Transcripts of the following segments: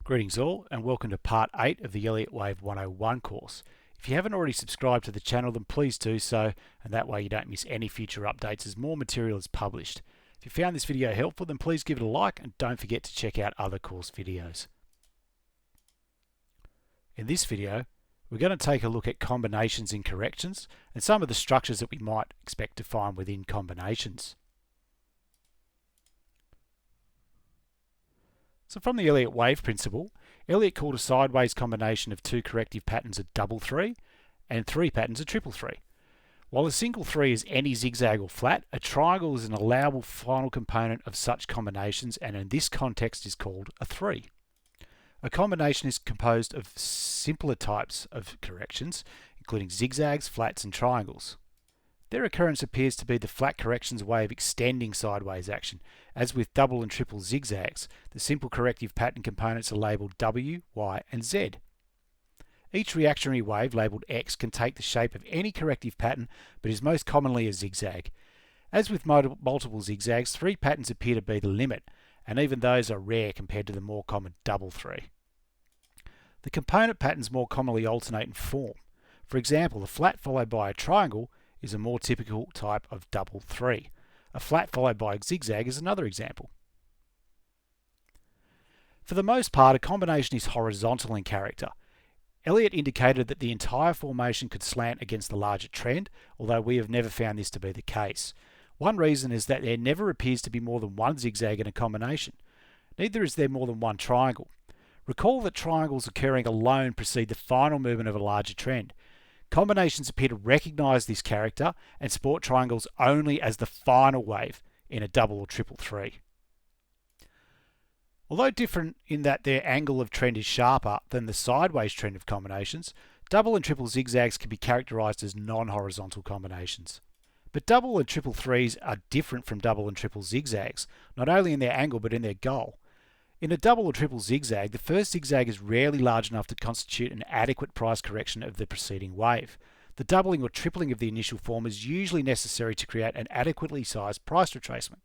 Greetings all and welcome to part 8 of the Elliott Wave 101 course. If you haven't already subscribed to the channel then please do so, and that way you don't miss any future updates as more material is published. If you found this video helpful then please give it a like and don't forget to check out other course videos. In this video we're going to take a look at combinations in corrections and some of the structures that we might expect to find within combinations. So from the Elliott wave principle, Elliott called a sideways combination of two corrective patterns a double 3 and three patterns a triple 3. While a single 3 is any zigzag or flat, a triangle is an allowable final component of such combinations and in this context is called a 3. A combination is composed of simpler types of corrections, including zigzags, flats and triangles. Their occurrence appears to be the flat corrections way of extending sideways action. As with double and triple zigzags, the simple corrective pattern components are labelled W, Y and Z. Each reactionary wave labelled X can take the shape of any corrective pattern but is most commonly a zigzag. As with multiple zigzags, three patterns appear to be the limit, and even those are rare compared to the more common double 3. The component patterns more commonly alternate in form. For example, a flat followed by a triangle is a more typical type of double 3. A flat followed by a zigzag is another example. For the most part, a combination is horizontal in character. Elliott indicated that the entire formation could slant against the larger trend, although we have never found this to be the case. One reason is that there never appears to be more than one zigzag in a combination. Neither is there more than one triangle. Recall that triangles occurring alone precede the final movement of a larger trend. Combinations appear to recognise this character and support triangles only as the final wave in a double or triple 3. Although different in that their angle of trend is sharper than the sideways trend of combinations, double and triple zigzags can be characterised as non-horizontal combinations. But double and triple 3s are different from double and triple zigzags, not only in their angle but in their goal. In a double or triple zigzag, the first zigzag is rarely large enough to constitute an adequate price correction of the preceding wave. The doubling or tripling of the initial form is usually necessary to create an adequately sized price retracement.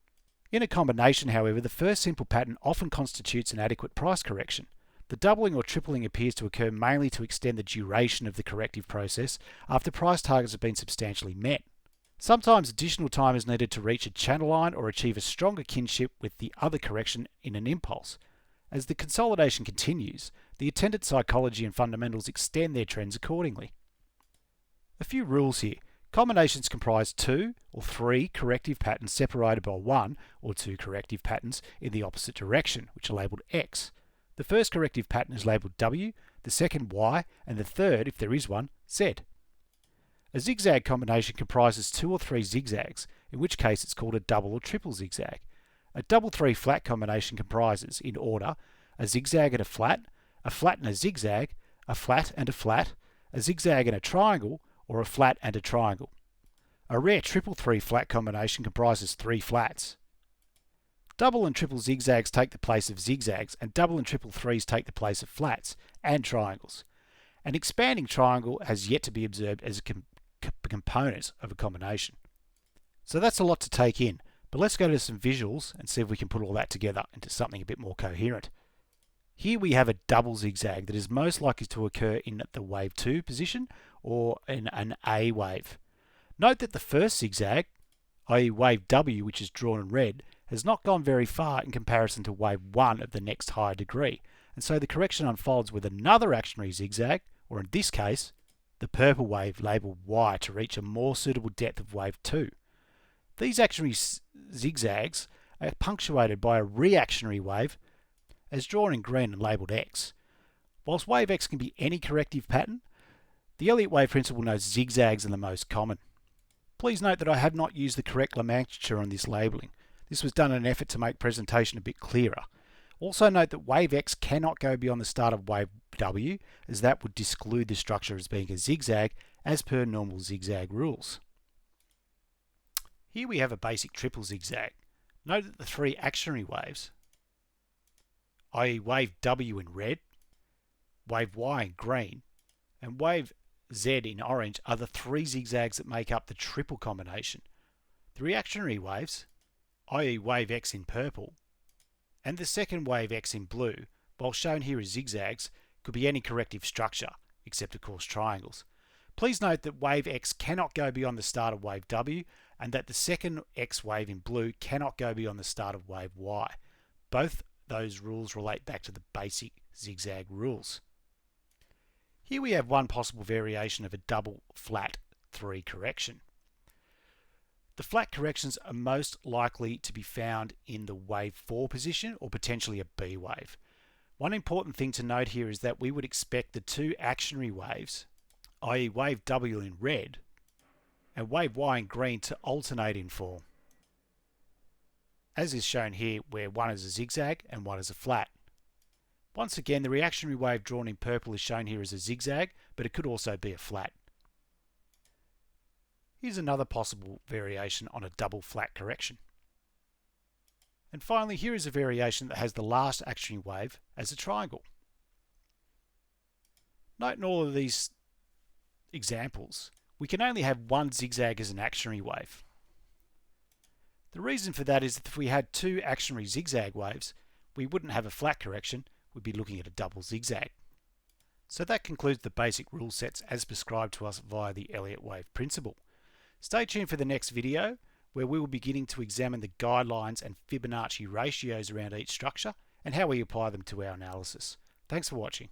In a combination, however, the first simple pattern often constitutes an adequate price correction. The doubling or tripling appears to occur mainly to extend the duration of the corrective process after price targets have been substantially met. Sometimes additional time is needed to reach a channel line or achieve a stronger kinship with the other correction in an impulse. As the consolidation continues, the attendant psychology and fundamentals extend their trends accordingly. A few rules here. Combinations comprise two or three corrective patterns separated by one or two corrective patterns in the opposite direction, which are labelled X. The first corrective pattern is labelled W, the second Y, and the third, if there is one, Z. A zigzag combination comprises two or three zigzags, in which case it's called a double or triple zigzag. A double 3 flat combination comprises, in order, a zigzag and a flat and a zigzag, a flat, a zigzag and a triangle, or a flat and a triangle. A rare triple 3 flat combination comprises three flats. Double and triple zigzags take the place of zigzags, and double and triple 3s take the place of flats and triangles. An expanding triangle has yet to be observed as a component of a combination. So that's a lot to take in, but let's go to some visuals and see if we can put all that together into something a bit more coherent. Here we have a double zigzag that is most likely to occur in the wave 2 position or in an A wave. Note that the first zigzag, i.e. wave W, which is drawn in red, has not gone very far in comparison to wave 1 of the next higher degree, and so the correction unfolds with another actionary zigzag, or in this case, the purple wave labelled Y to reach a more suitable depth of wave 2. These actionary zigzags are punctuated by a reactionary wave as drawn in green and labelled X. Whilst wave X can be any corrective pattern, the Elliott wave principle knows zigzags are the most common. Please note that I have not used the correct nomenclature on this labelling. This was done in an effort to make presentation a bit clearer. Also note that wave X cannot go beyond the start of wave W, as that would disclude the structure as being a zigzag as per normal zigzag rules. Here we have a basic triple zigzag. Note that the three actionary waves, i.e. wave W in red, wave Y in green, and wave Z in orange are the three zigzags that make up the triple combination. The reactionary waves, i.e. wave X in purple, and the second wave X in blue while shown here as zigzags, could be any corrective structure, except of course triangles. Please note that wave X cannot go beyond the start of wave W, and that the second X wave in blue cannot go beyond the start of wave Y. Both those rules relate back to the basic zigzag rules. Here we have one possible variation of a double flat 3 correction. The flat corrections are most likely to be found in the wave 4 position or potentially a B wave. One important thing to note here is that we would expect the two actionary waves, i.e. wave W in red and wave Y in green, to alternate in form, as is shown here where one is a zigzag and one is a flat. Once again, the reactionary wave drawn in purple is shown here as a zigzag, but it could also be a flat. Here's another possible variation on a double flat correction. And finally, here is a variation that has the last actionary wave as a triangle. Note in all of these examples, we can only have one zigzag as an actionary wave. The reason for that is that if we had two actionary zigzag waves, we wouldn't have a flat correction, we'd be looking at a double zigzag. So that concludes the basic rule sets as prescribed to us via the Elliott wave principle. Stay tuned for the next video, where we will be beginning to examine the guidelines and Fibonacci ratios around each structure and how we apply them to our analysis. Thanks for watching.